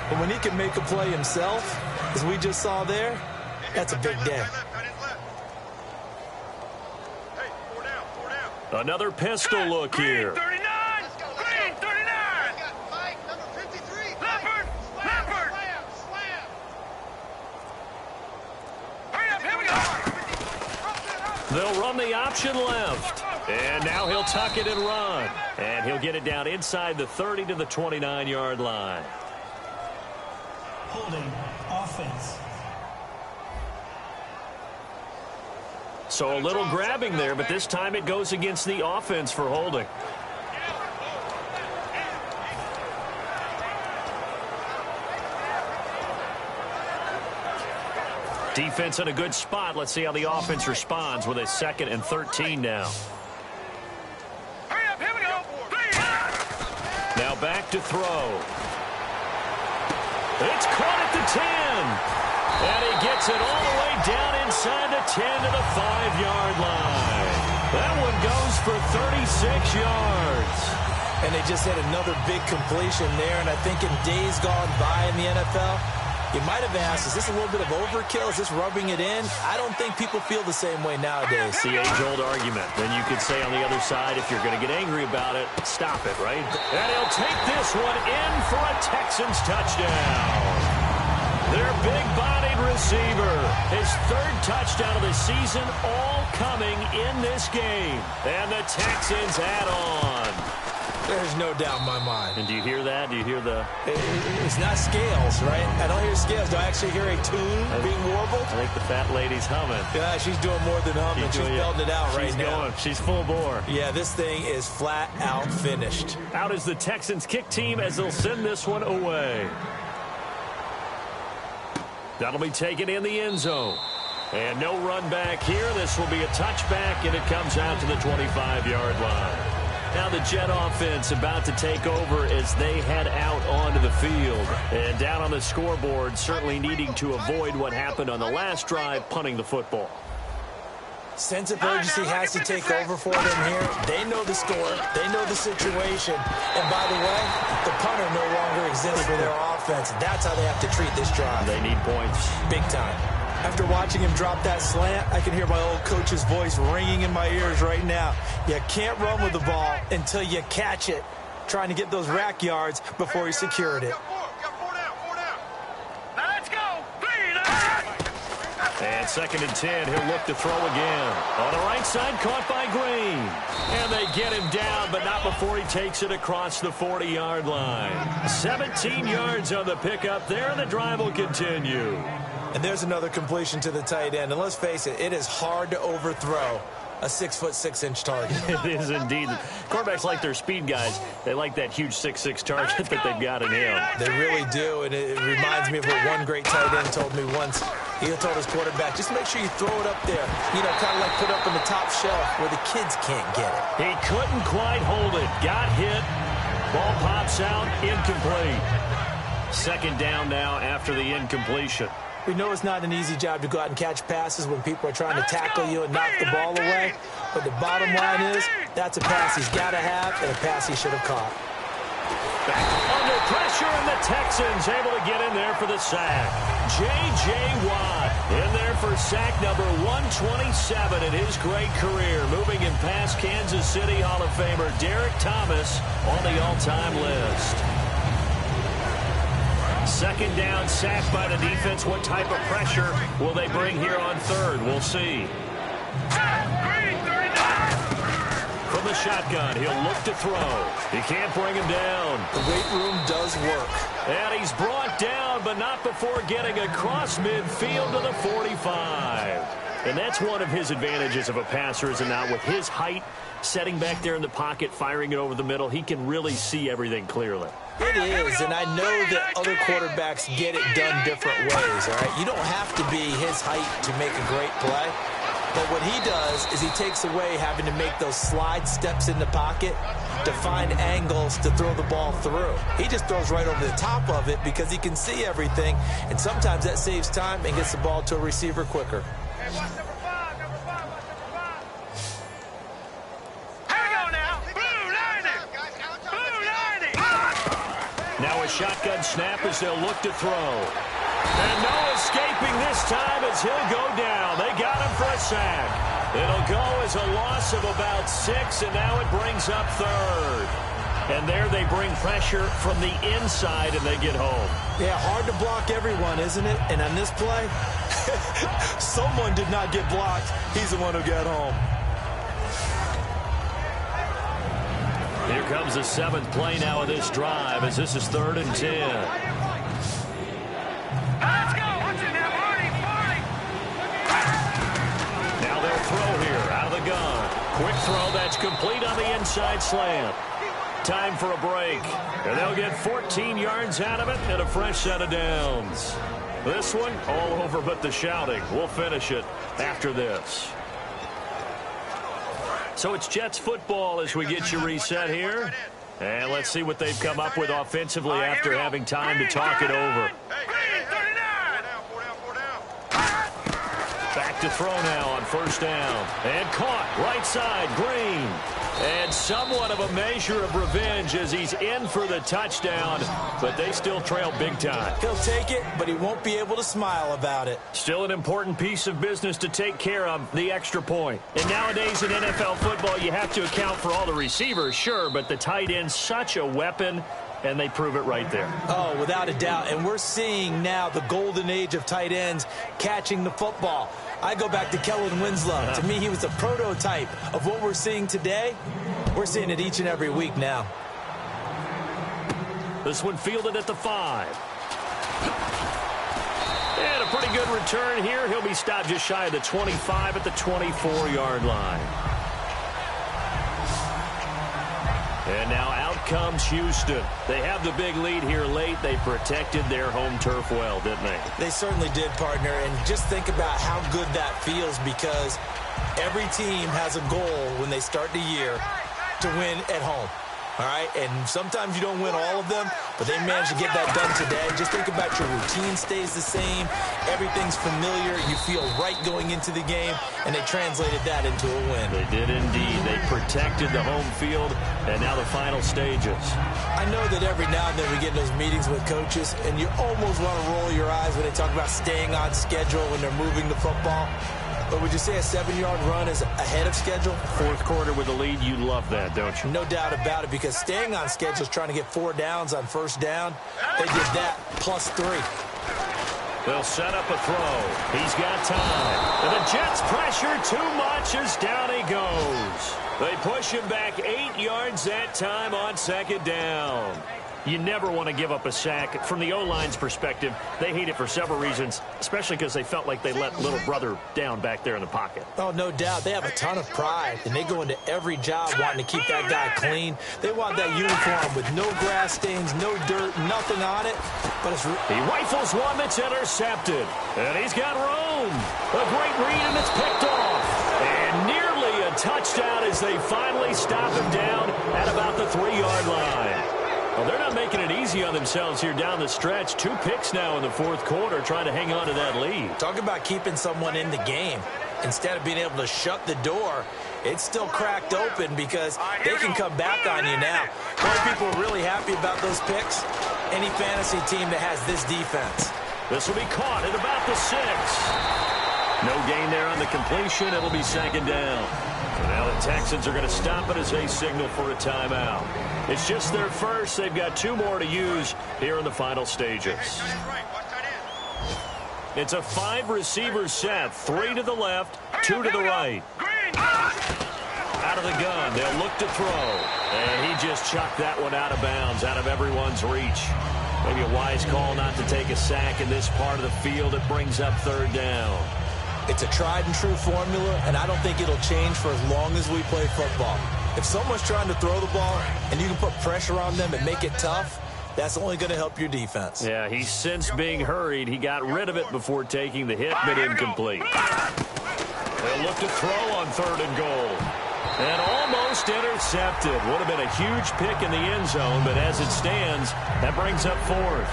But when he can make a play himself, as we just saw there, that's a big day. Another pistol look here. 39! Green, 39! Mike, number 53. Leopard! Leopard! Slam! Hurry up, here we go! They'll run the option left. And now he'll tuck it and run. And he'll get it down inside the 30 to the 29-yard line. Holding offense. So a little grabbing there, but this time it goes against the offense for holding. Defense in a good spot. Let's see how the offense responds with a 2nd and 13 now. Hurry up, here we go! Now back to throw. It's caught at the 10. And he gets it all the way down inside the 10 to the 5-yard line. That one goes for 36 yards. And they just had another big completion there. And I think in days gone by in the NFL, you might have asked, is this a little bit of overkill? Is this rubbing it in? I don't think people feel the same way nowadays. The age-old argument. Then you could say on the other side, if you're going to get angry about it, stop it, right? And he'll take this one in for a Texans touchdown. Their big-bodied receiver, his 3rd touchdown of the season, all coming in this game. And the Texans add on. There's no doubt in my mind. And do you hear that? Do you hear the... It's not scales, right? I don't hear scales. Do I actually hear a tune being warbled? I think the fat lady's humming. Yeah, she's doing more than humming. She's belting it out right now. She's full bore. Yeah, this thing is flat out finished. Out is the Texans kick team as they'll send this one away. That'll be taken in the end zone. And no run back here. This will be a touchback, and it comes out to the 25-yard line. Now the Jet offense about to take over as they head out onto the field. And down on the scoreboard, certainly needing to avoid what happened on the last drive, punting the football. Sense of urgency has to take over for them here. They know the score. They know the situation. And by the way, the punter no longer exists for their offense. That's how they have to treat this drive. They need points. Big time. After watching him drop that slant, I can hear my old coach's voice ringing in my ears right now. You can't run with the ball until you catch it. Trying to get those rack yards before he secured it. And 2nd and 10, he'll look to throw again. On the right side, caught by Green. And they get him down, but not before he takes it across the 40-yard line. 17 yards on the pickup there, and the drive will continue. And there's another completion to the tight end. And let's face it, it is hard to overthrow a 6'6" target. It is indeed. Quarterbacks like their speed guys. They like that huge 6'6" target that they've got in him. They really do, and it reminds me of what one great tight end told me once. He told his quarterback, just make sure you throw it up there. You know, kind of like put it up on the top shelf where the kids can't get it. He couldn't quite hold it. Got hit. Ball pops out. Incomplete. 2nd down now after the incompletion. We know it's not an easy job to go out and catch passes when people are trying to tackle you and knock the ball away. But the bottom line is, that's a pass he's got to have and a pass he should have caught. Back under pressure, and the Texans able to get in there for the sack. J.J. Watt in there for sack number 127 in his great career. Moving in past Kansas City Hall of Famer Derek Thomas on the all-time list. 2nd down, sacked by the defense. What type of pressure will they bring here on 3rd? We'll see. From the shotgun, he'll look to throw. He can't bring him down. The weight room does work. And he's brought down, but not before getting across midfield to the 45. And that's one of his advantages of a passer, is it not? With his height, setting back there in the pocket, firing it over the middle, he can really see everything clearly. It is, and I know that other quarterbacks get it done different ways, all right? You don't have to be his height to make a great play. But what he does is he takes away having to make those slide steps in the pocket to find angles to throw the ball through. He just throws right over the top of it because he can see everything, and sometimes that saves time and gets the ball to a receiver quicker. Hey, watch number 5, number 5, watch number 5. Here we go now. Blue 90. Blue 90. Now a shotgun snap as they'll look to throw. And no escaping this time as he'll go down. They got him for a sack. It'll go as a loss of about 6, and now it brings up third. And there they bring pressure from the inside, and they get home. Yeah, hard to block everyone, isn't it? And on this play, someone did not get blocked. He's the one who got home. Here comes the 7th play now of this drive, as this is 3rd and 10. Let's go. Watch it now, Marty. Now they'll throw here out of the gun. Quick throw that's complete on the inside slant. Time for a break. And they'll get 14 yards out of it and a fresh set of downs. This one all over but the shouting. We'll finish it after this. So it's Jets football as we get you reset here. And let's see what they've come up with offensively after having time to talk it over. Back to throw now on 1st down. And caught right side, Green. And somewhat of a measure of revenge as he's in for the touchdown, but they still trail big time. He'll take it, but he won't be able to smile about it. Still an important piece of business to take care of, the extra point. And nowadays in NFL football, you have to account for all the receivers, sure, but the tight end's such a weapon, and they prove it right there. Oh, without a doubt. And we're seeing now the golden age of tight ends catching the football. I go back to Kellen Winslow. To me, he was a prototype of what we're seeing today. We're seeing it each and every week now. This one fielded at the 5. And a pretty good return here. He'll be stopped just shy of the 25 at the 24-yard line. And now out comes Houston. They have the big lead here late. They protected their home turf well, didn't they? They certainly did, partner. And just think about how good that feels, because every team has a goal when they start the year to win at home. All right, and sometimes you don't win all of them, but they managed to get that done today. Just think about your routine stays the same. Everything's familiar. You feel right going into the game, and they translated that into a win. They did indeed. They protected the home field, and now the final stages. I know that every now and then we get in those meetings with coaches, and you almost want to roll your eyes when they talk about staying on schedule when they're moving the football. But would you say a 7-yard run is ahead of schedule? 4th quarter with a lead, you love that, don't you? No doubt about it, because staying on schedule is trying to get 4 downs on 1st down. They did that plus 3. They'll set up a throw. He's got time. And the Jets pressure too much as down he goes. They push him back 8 yards that time on 2nd down. You never want to give up a sack. From the O-line's perspective, they hate it for several reasons, especially because they felt like they let little brother down back there in the pocket. Oh, no doubt. They have a ton of pride, and they go into every job wanting to keep that guy clean. They want that uniform with no grass stains, no dirt, nothing on it. But it's he rifles one that's intercepted, and he's got room. A great read, and it's picked off. And nearly a touchdown as they finally stop him down at about the 3-yard line. Well, they're not making it easy on themselves here down the stretch. 2 picks now in the 4th quarter, trying to hang on to that lead. Talk about keeping someone in the game. Instead of being able to shut the door, it's still cracked open because they can come back on you now. A lot of people are really happy about those picks. Any fantasy team that has this defense. This will be caught at about the 6. No gain there on the completion. It'll be 2nd down. And now the Texans are going to stop it as they signal for a timeout. It's just their first. They've got 2 more to use here in the final stages. It's a 5-receiver set. 3 to the left, 2 to the right. Out of the gun, they'll look to throw. And he just chucked that one out of bounds, out of everyone's reach. Maybe a wise call not to take a sack in this part of the field. It brings up 3rd down. It's a tried-and-true formula, and I don't think it'll change for as long as we play football. If someone's trying to throw the ball and you can put pressure on them and make it tough, that's only going to help your defense. Yeah, he's since being hurried. He got rid of it before taking the hit, but incomplete. They'll look to throw on 3rd and goal. And almost intercepted. Would have been a huge pick in the end zone, but as it stands, that brings up 4th.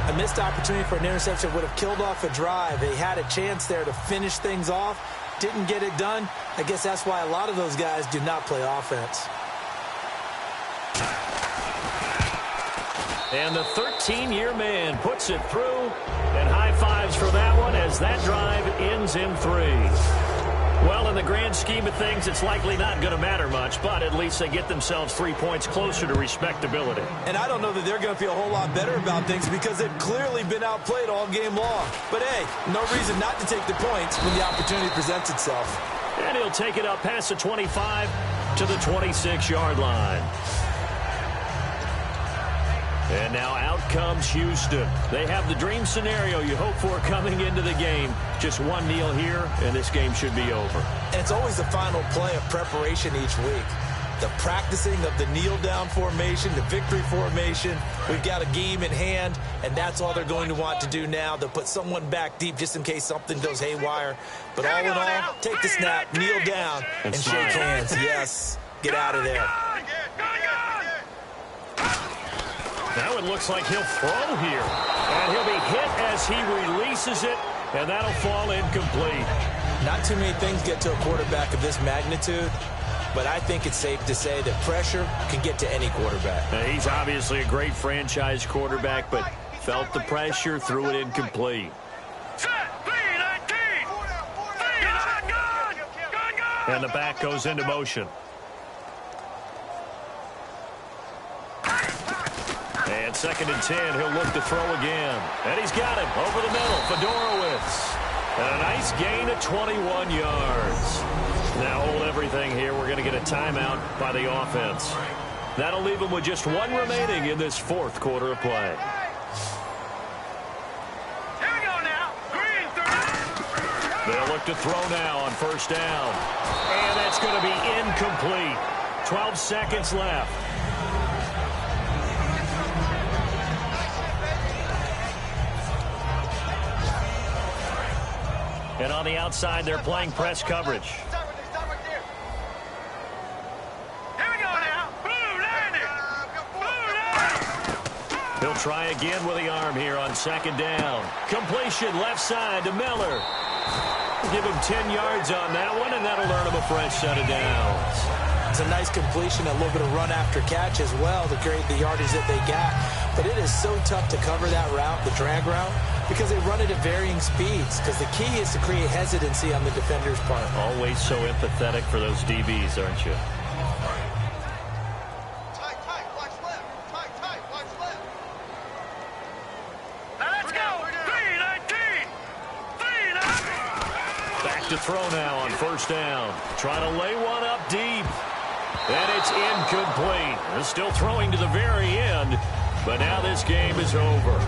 A missed opportunity for an interception would have killed off a drive. They had a chance there to finish things off. Didn't get it done. I guess that's why a lot of those guys do not play offense. And the 13-year man puts it through. And high fives for that one as that drive ends in 3. Well, in the grand scheme of things, it's likely not going to matter much, but at least they get themselves 3 points closer to respectability. And I don't know that they're going to feel a whole lot better about things because they've clearly been outplayed all game long. But, hey, no reason not to take the points when the opportunity presents itself. And he'll take it up past the 25 to the 26-yard line. And now out comes Houston. They have the dream scenario you hope for coming into the game. Just one kneel here, and this game should be over. And it's always the final play of preparation each week. The practicing of the kneel-down formation, the victory formation. We've got a game in hand, and that's all they're going to want to do now. They'll put someone back deep just in case something goes haywire. But all in all, take the snap, kneel down, and shake hands. Yes, get out of there. Now it looks like he'll throw here. And he'll be hit as he releases it, and that'll fall incomplete. Not too many things get to a quarterback of this magnitude, but I think it's safe to say that pressure can get to any quarterback. Now, he's obviously a great franchise quarterback, but felt the pressure, threw it incomplete. And the back goes into motion. And 2nd and 10, he'll look to throw again. And he's got it over the middle. Fedorowicz. And a nice gain of 21 yards. Now hold everything here. We're going to get a timeout by the offense. That'll leave them with just 1 remaining in this 4th quarter of play. Here we go now. Green, 30. They'll look to throw now on 1st down. And that's going to be incomplete. 12 seconds left. And on the outside, they're playing press coverage. Stop right there. Here we go now. Boom, landed. Boom, He'll try again with the arm here on 2nd down. Completion left side to Miller. Give him 10 yards on that one, and that'll earn him a fresh set of downs. It's a nice completion, a little bit of run after catch as well to create the yardage that they got. But it is so tough to cover that route, the drag route, because they run it at varying speeds. Because the key is to create hesitancy on the defender's part. Always so empathetic for those DBs, aren't you? Tight, watch left. Tight, watch left. Now let's go. 3-19. Back to throw now on 1st down. Trying to lay one up deep. And it's incomplete. They're still throwing to the very end. But now this game is over.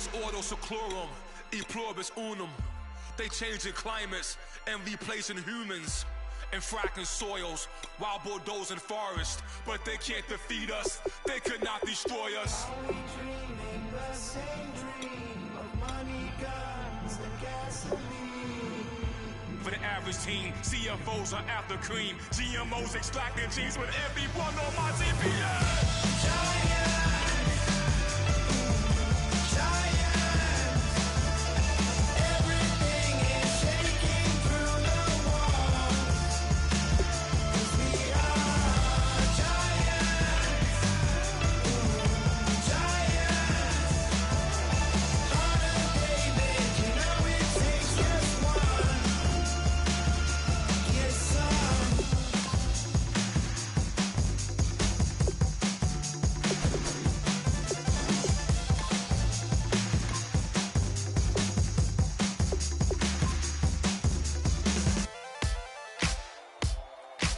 Pluribus ordo seclorum, e pluribus unum. They changing climates and replacing humans and fracking soils while bulldozing forests. But they can't defeat us, they could not destroy us. Are we dreaming the same dream of money, guns, and gasoline? For the average teen, CFOs are after cream. GMOs extracting genes with everyone on my TPS. Giants! Everything is shaking through the walls. 'Cause we are giants. Giants. Heart of David, you know it takes just one. Get some.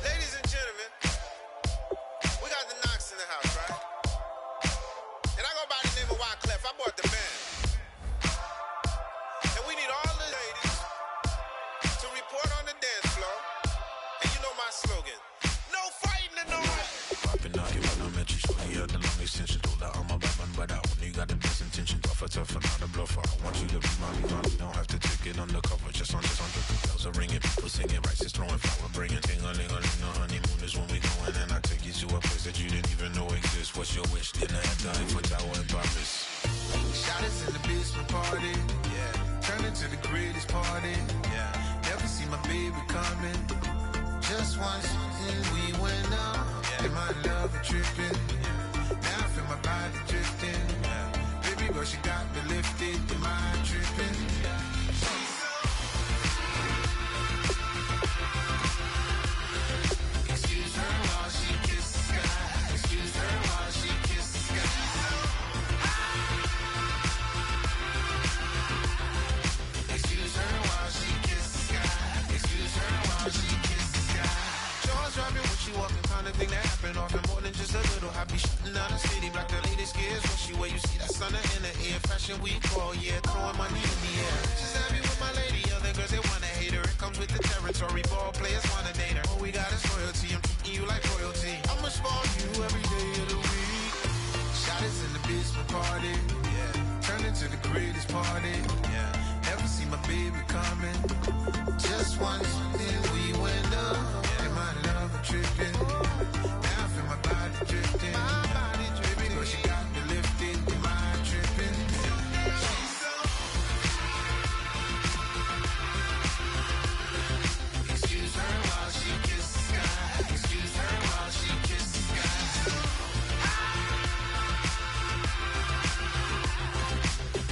Ladies and gentlemen, we got the Knox in the house, right? And I go by the name of Wyclef. I bought the band. And we need all the ladies to report on the dance floor. And you know my slogan, no fighting in the ring. Popping out here when I met you, shorty had the long extension. Told her I'm a bad man, but I only got the best intention. Tougher, not a bluffer. I want you to be my lead. You don't have to take it undercover. Just on the bells are ringing, people singing, rice is throwing, flower bringing. Ting-a-ling-a-ling, the honeymoon is when we going. And I take you to a place that you didn't even know exists. What's your wish? Dinner at the Eiffel Tower in Paris. Shot us in the basement party, yeah. Turn into the greatest party, yeah. Never see my baby coming. Just once, and we went up. Yeah. And my love a tripping, yeah. Now I feel my body drifting, yeah. Baby girl, she got me lifted, the mind tripping, yeah. Excuse her while she kisses the sky. Excuse her while she kisses the sky. Excuse her while she kisses the sky. Excuse her while she kisses the sky. Jaws dropping when she walking, kind of thing that happen often. More than just a little happy shooting down the city. Black the latest gears when she wear. You see that sun in the air. Fashion week all year, throwing money in the air. She's happy with my lady. Other girls they wanna hate her. It comes with the territory. Ball players wanna date her. All we got is loyalty. I'm treating you like royalty. I'ma spoil you every day of the week. Shot us in the basement party, yeah. Turn into the greatest party, yeah. Never see my baby coming. Just once, then we went up. Yeah. And my love a tripping. Now I feel my body drifting. My body dripping. Girl, she got me lifted. The mind tripping. Excuse her while she kisses the sky. Excuse her while she kisses the sky.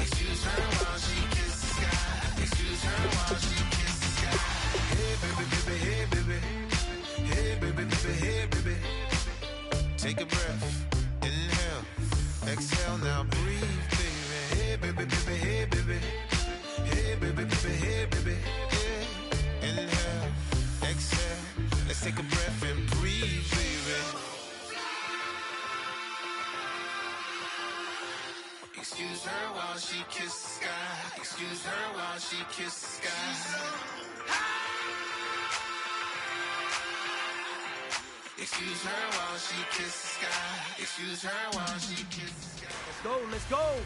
Excuse her while she kisses the sky. Excuse her while she kisses the sky. Hey baby, baby, hey baby. Hey baby, baby, hey baby. Take a breath, inhale, exhale, now breathe, baby. Hey baby, baby, hey baby. Hey baby, baby, hey baby. Hey, inhale, exhale. Let's take a breath and breathe, baby. Excuse her while she kisses the sky. Excuse her while she kisses the sky. Excuse her while she kisses the sky. Excuse her while she kisses the sky. Let's go.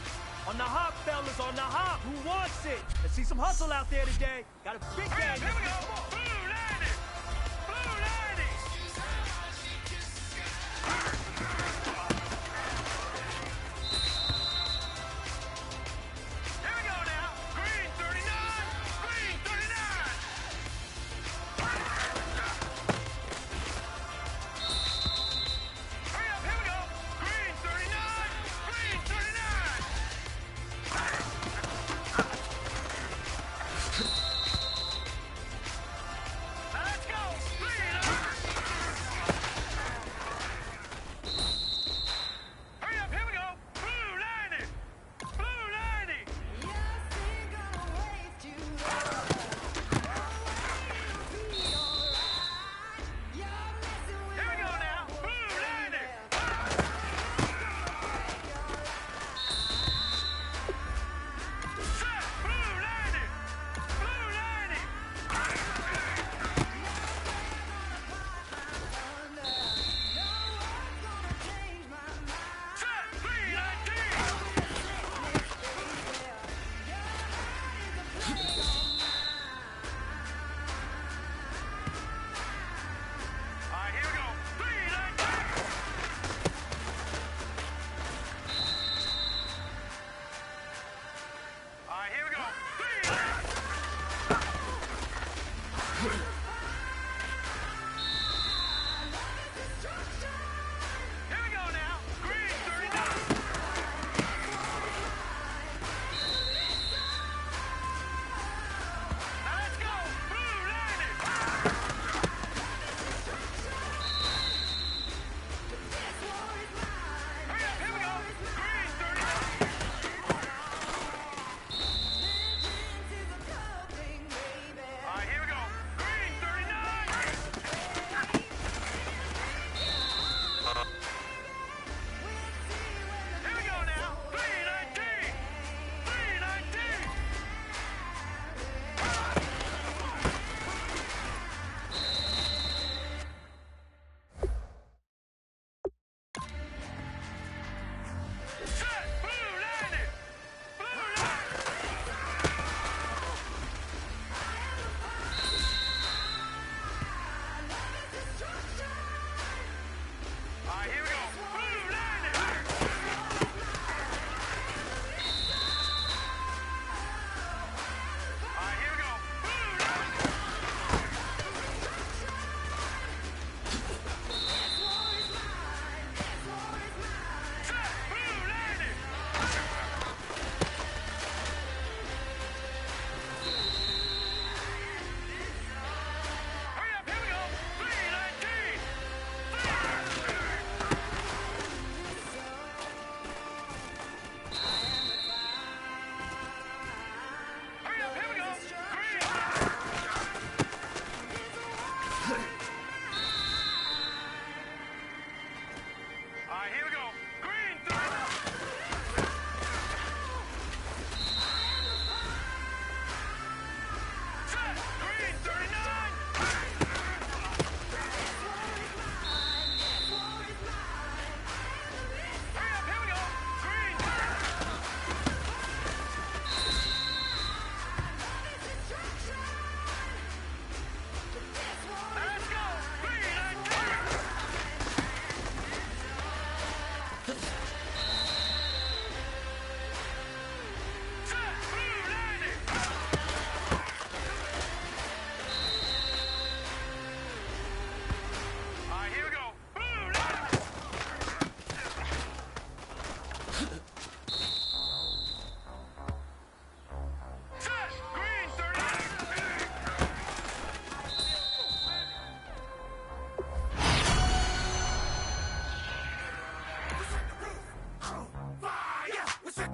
On the hop, fellas, on the hop. Who wants it? Let's see some hustle out there today. Got a big game. Here we go. Blue 90. Blue 90. Excuse her while she kisses the sky. Here we go now. Green 39. Green 39. Hurry up, here we go. Green 39. Green 39.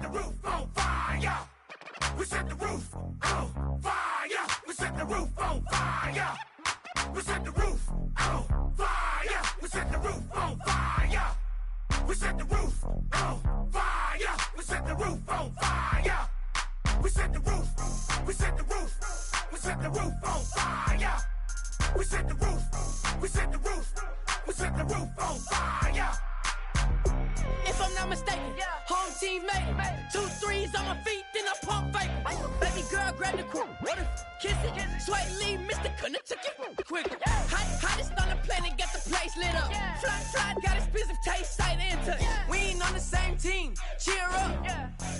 the roof on fire. We set the roof on fire. We set the roof on fire. We set the roof on fire. We set the roof on fire. We set the roof on fire. We set the roof on fire. We set the roof. We set the roof. We set the roof on fire. We set the roof. We set the roof. We set the roof on fire. If I'm not mistaken, home team made it. 2 threes on my feet, then I pump fake. Baby girl, grab the quick. Kiss it. Sweat leave, Mr. Couldn't took it quick. Hottest on the planet, got the place lit up. Fly, got expensive taste, sight and touch. We ain't on the same team. Cheer up.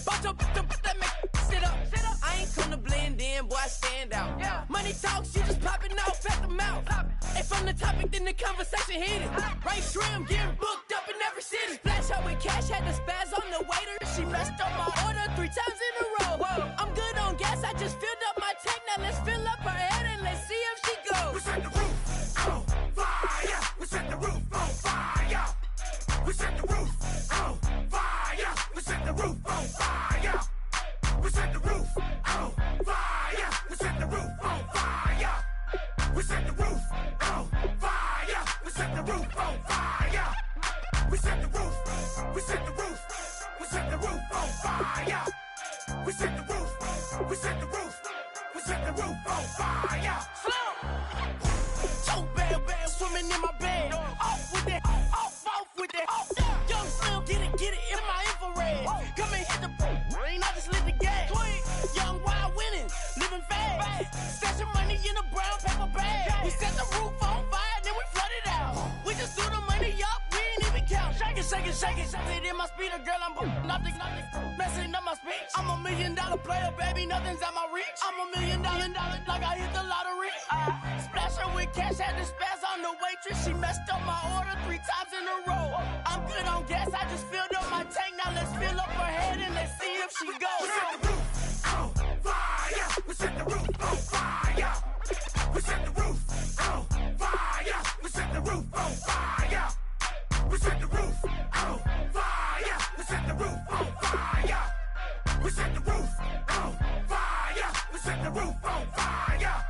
Both up, that make sit up. I ain't come to blend in, boy, I stand out. Money talks, you just popping off at the mouth. If I'm the topic, then the conversation heated. Right shrimp, getting booked up in every city. Flash out with cash, had the spaz on the waiter. She messed up my order 3 times in a row. I'm good on gas, I just filled up my tank. Now let's fill up her head and let's see if she goes. We set the roof on fire. We set the roof on fire. We set the roof on fire. We set the roof on fire. We set the roof on fire. We set the roof on fire. We set the roof on fire. We set the roof on fire. We set the roof. We set the roof. We set the roof on fire. We set the roof. We set the roof. We set the roof on fire. So bad, swimming in my bed. Off with that, off with that. Young Slim, get it in my infrared. Come and hit the rain, I just lit the gas. Young wild winning, living fast. Stashing money in a brown paper bag. We set the roof on fire, then we flood it out. We just threw the money up, we ain't even count. Shake it. It in my speeder, girl, I'm nothing. Messing up my speech. I'm $1 million player, baby, nothing's at my reach. I'm $1 million, like I hit the lottery. Splash her with cash, had the spaz on the waitress. She messed up my order 3 times in a row. I'm good on gas, I just filled up my tank. Now let's fill up her head and let's see if she goes. We set the roof on fire. We set the roof on fire. We set the roof on fire. We set the roof on fire. We set the roof on fire. We set the roof on fire. We set the roof on fire. We set the roof on fire.